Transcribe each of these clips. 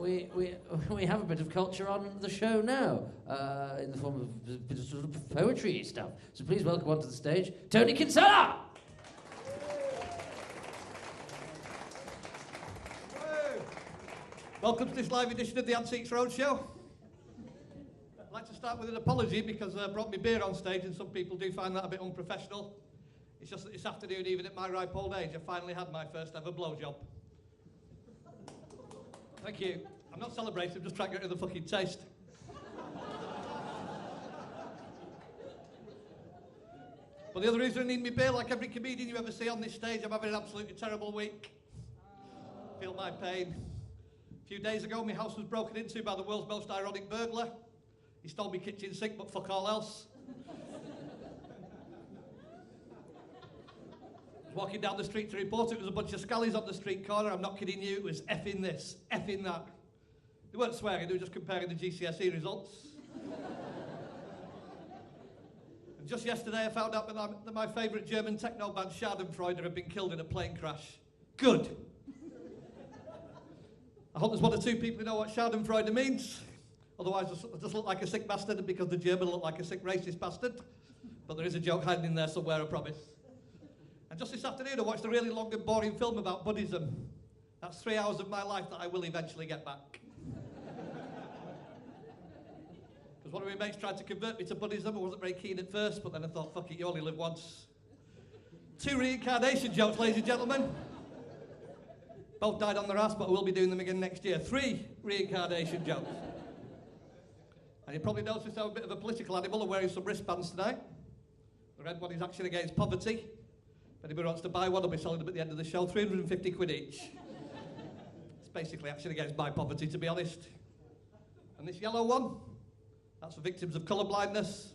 we have a bit of culture on the show now, in the form of a bit of sort of poetry stuff. So please welcome onto the stage, Tony Kinsella! Welcome to this live edition of the Antiques Roadshow. I'd like to start with an apology because I brought me beer on stage and some people do find that a bit unprofessional. It's just that this afternoon, even at my ripe old age, I finally had my first ever blowjob. Thank you. I'm not celebrating, I'm just trying to get rid of the fucking taste. But the other reason I need me beer, like every comedian you ever see on this stage, I'm having an absolutely terrible week. Feel my pain. A few days ago, my house was broken into by the world's most ironic burglar. He stole my kitchen sink, but fuck all else. I was walking down the street to report it was a bunch of scallies on the street corner. I'm not kidding you, it was effing this, effing that. They weren't swearing, they were just comparing the GCSE results. And just yesterday, I found out that my favourite German techno band, Schadenfreude, had been killed in a plane crash. Good. I hope there's one or two people who know what Schadenfreude means. Otherwise, I just look like a sick bastard because the German look like a sick racist bastard. But there is a joke hiding in there somewhere, I promise. And just this afternoon, I watched a really long and boring film about Buddhism. That's 3 hours of my life that I will eventually get back. Because one of my mates tried to convert me to Buddhism. I wasn't very keen at first, but then I thought, fuck it, you only live once. 2 reincarnation jokes, ladies and gentlemen. Both died on their ass, but I will be doing them again next year. 3 reincarnation jokes. And you probably noticed I'm a bit of a political animal. I'm wearing some wristbands tonight. The red one is Action Against Poverty. If anybody wants to buy one, I'll be selling them at the end of the show. 350 quid each. It's basically Action Against My Poverty, to be honest. And this yellow one, that's for victims of colour blindness.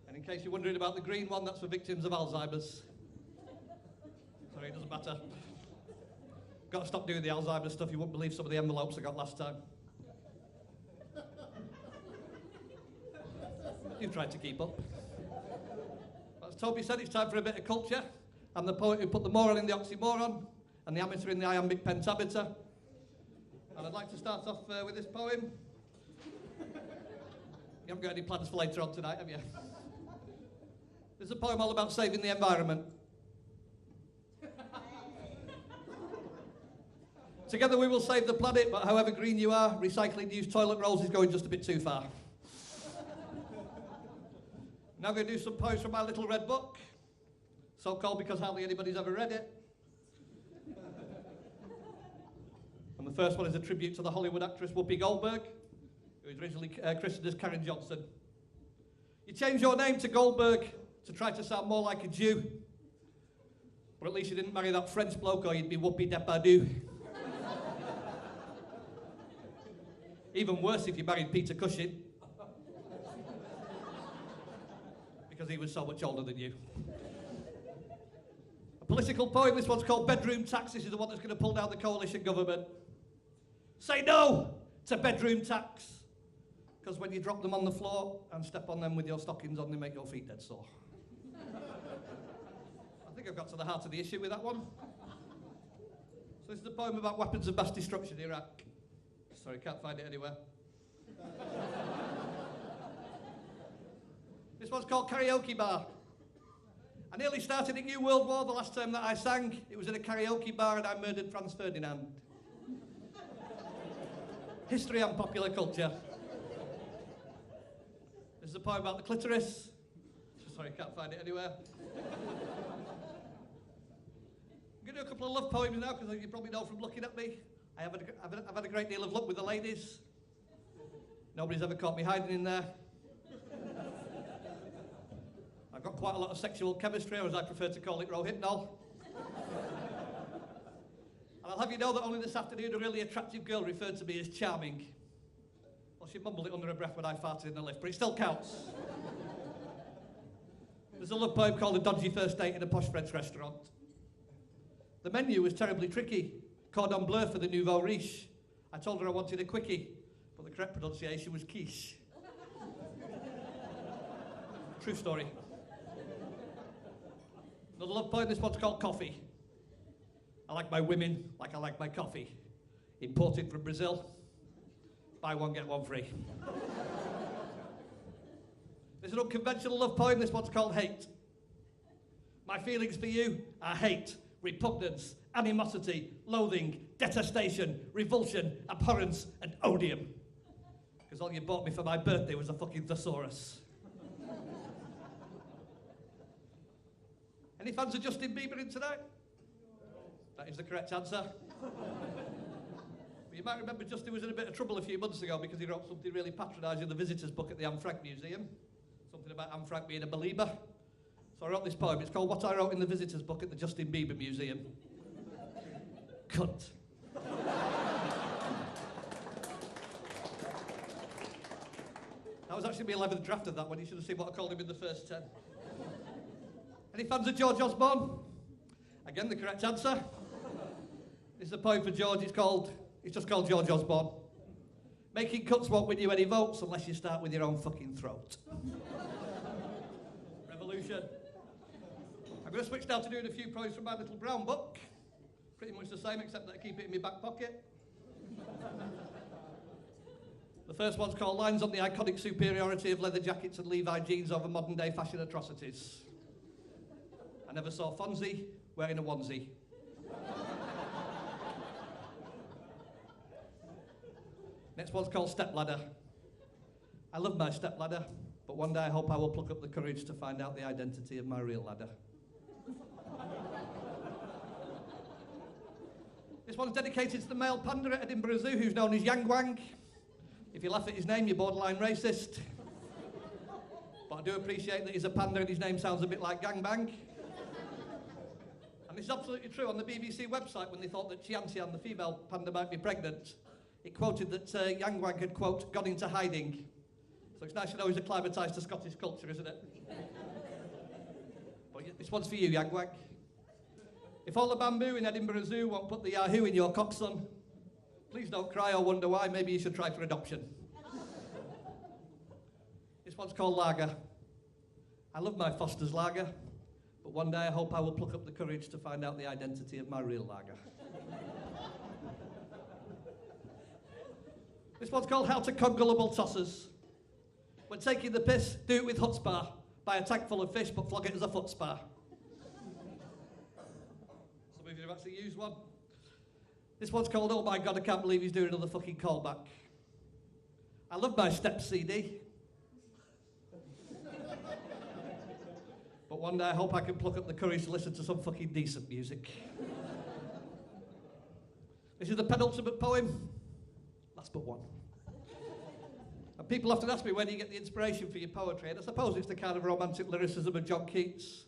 And in case you're wondering about the green one, that's for victims of Alzheimer's. Sorry, it doesn't matter. Got to stop doing the Alzheimer's stuff. You wouldn't believe some of the envelopes I got last time. You've tried to keep up. As Toby said, it's time for a bit of culture. I'm the poet who put the moron in the oxymoron and the amateur in the iambic pentameter. And I'd like to start off with this poem. You haven't got any plans for later on tonight, have you? There's a poem all about saving the environment. Together we will save the planet, but however green you are, recycling used toilet rolls is going just a bit too far. Now I'm going to do some poems from my little red book, so-called because hardly anybody's ever read it. And the first one is a tribute to the Hollywood actress Whoopi Goldberg, who was originally christened as Karen Johnson. You changed your name to Goldberg to try to sound more like a Jew, but at least you didn't marry that French bloke or you'd be Whoopi Depardieu. Even worse if you married Peter Cushing, because he was so much older than you. A political poem, this one's called Bedroom Tax. This is the one that's going to pull down the coalition government. Say no to bedroom tax, because when you drop them on the floor and step on them with your stockings on, they make your feet dead sore. I think I've got to the heart of the issue with that one. So this is a poem about weapons of mass destruction in Iraq. Sorry, can't find it anywhere. This one's called Karaoke Bar. I nearly started a new world war the last time that I sang. It was in a karaoke bar and I murdered Franz Ferdinand. History and popular culture. This is a poem about the clitoris. Sorry, can't find it anywhere. I'm going to do a couple of love poems now because you probably know from looking at me. I've had a great deal of luck with the ladies. Nobody's ever caught me hiding in there. I've got quite a lot of sexual chemistry, or as I prefer to call it, rohypnol. And I'll have you know that only this afternoon a really attractive girl referred to me as charming. Well, she mumbled it under her breath when I farted in the lift, but it still counts. There's a love poem called A Dodgy First Date in a Posh French Restaurant. The menu was terribly tricky. Cordon bleu for the nouveau riche. I told her I wanted a quickie, but the correct pronunciation was quiche. True story. Another love poem, this one's called Coffee. I like my women like I like my coffee. Imported from Brazil. Buy one, get one free. There's an unconventional love poem. This one's called Hate. My feelings for you are hate, repugnance, animosity, loathing, detestation, revulsion, abhorrence, and odium. Because all you bought me for my birthday was a fucking thesaurus. Any fans of Justin Bieber in tonight? That is the correct answer. But you might remember Justin was in a bit of trouble a few months ago because he wrote something really patronising in the visitors book at the Anne Frank Museum. Something about Anne Frank being a belieber. So I wrote this poem. It's called What I Wrote in the Visitors Book at the Justin Bieber Museum. Cunt. That was actually my 11th draft of that one. You should have seen what I called him in the first 10. Any fans of George Osborne? Again, the correct answer. This is a poem for George. It's just called George Osborne. Making cuts won't win you any votes unless you start with your own fucking throat. Revolution. I'm going to switch now to doing a few poems from my little brown book. Pretty much the same, except that I keep it in my back pocket. The first one's called Lines on the Iconic Superiority of Leather Jackets and Levi Jeans Over Modern Day Fashion Atrocities. I never saw Fonzie wearing a onesie. Next one's called Stepladder. I love my stepladder, but one day I hope I will pluck up the courage to find out the identity of my real ladder. This one's dedicated to the male panda at Edinburgh Zoo who's known as Yang Wang. If you laugh at his name, you're borderline racist. But I do appreciate that he's a panda and his name sounds a bit like gangbang. And this is absolutely true. On the BBC website, when they thought that Tian, the female panda, might be pregnant, it quoted that Yang Wang had, quote, gone into hiding. So it's nice to know he's acclimatised to Scottish culture, isn't it? But this one's for you, Yang Wang. If all the bamboo in Edinburgh Zoo won't put the yahoo in your coxswain, please don't cry or wonder why. Maybe you should try for adoption. This one's called Lager. I love my Foster's Lager, but one day I hope I will pluck up the courage to find out the identity of my real lager. This one's called How to Con Gullible Tossers. When taking the piss, do it with chutzpah. Buy a tank full of fish, but flog it as a foot spa. Some of you have actually used one. This one's called Oh My God, I Can't Believe He's Doing Another Fucking Callback. I love my Step CD. But one day I hope I can pluck up the courage to listen to some fucking decent music. This is the penultimate poem. Last but one. And people often ask me, where do you get the inspiration for your poetry? And I suppose it's the kind of romantic lyricism of John Keats,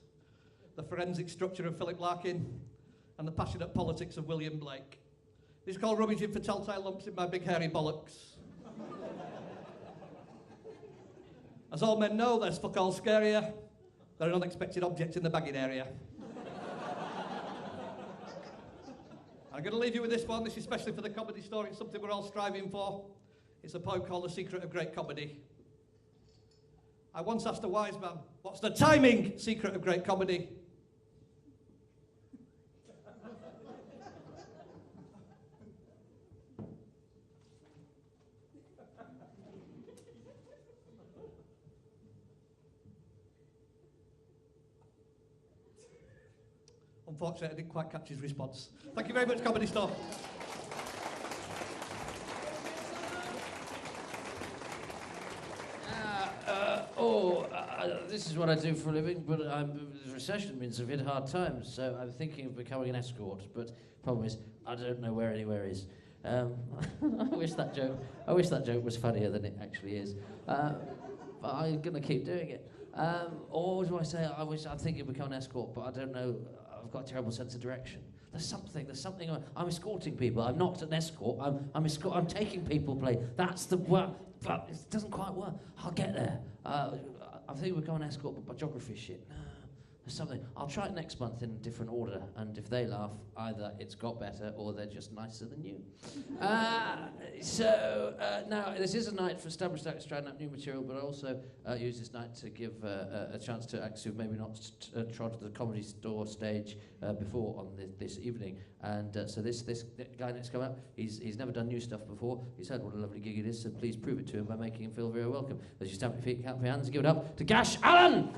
the forensic structure of Philip Larkin, and the passionate politics of William Blake. This is called Rummaging for Telltale Lumps in My Big Hairy Bollocks. As all men know, there's fuck all scarier. They're an unexpected object in the bagging area. I'm going to leave you with this one. This is especially for the comedy store. It's something we're all striving for. It's a poem called The Secret of Great Comedy. I once asked a wise man, what's the timing secret of great comedy? Unfortunately, I didn't quite catch his response. Thank you very much, Comedy Store. This is what I do for a living, but the recession means I've hit hard times, so I'm thinking of becoming an escort, but problem is, I don't know where anywhere is. I wish that joke was funnier than it actually is. But I'm going to keep doing it. Or do I say, I'm thinking of becoming an escort, but I don't know, I've got a terrible sense of direction. There's something, I'm escorting people. I'm not an escort, I'm taking people play. That's the work, but it doesn't quite work. I'll get there. I think we're going escort, but my geography shit. something. I'll try it next month in a different order, and if they laugh, either it's got better or they're just nicer than you. Now, this is a night for established actors trying out new material, but I also use this night to give a chance to actors who've maybe not trod the Comedy Store stage before on this evening. And so this guy next come up, he's never done new stuff before. He's heard what a lovely gig it is, so please prove it to him by making him feel very welcome. As you stamp your feet, clap your hands, give it up to Gash Allen!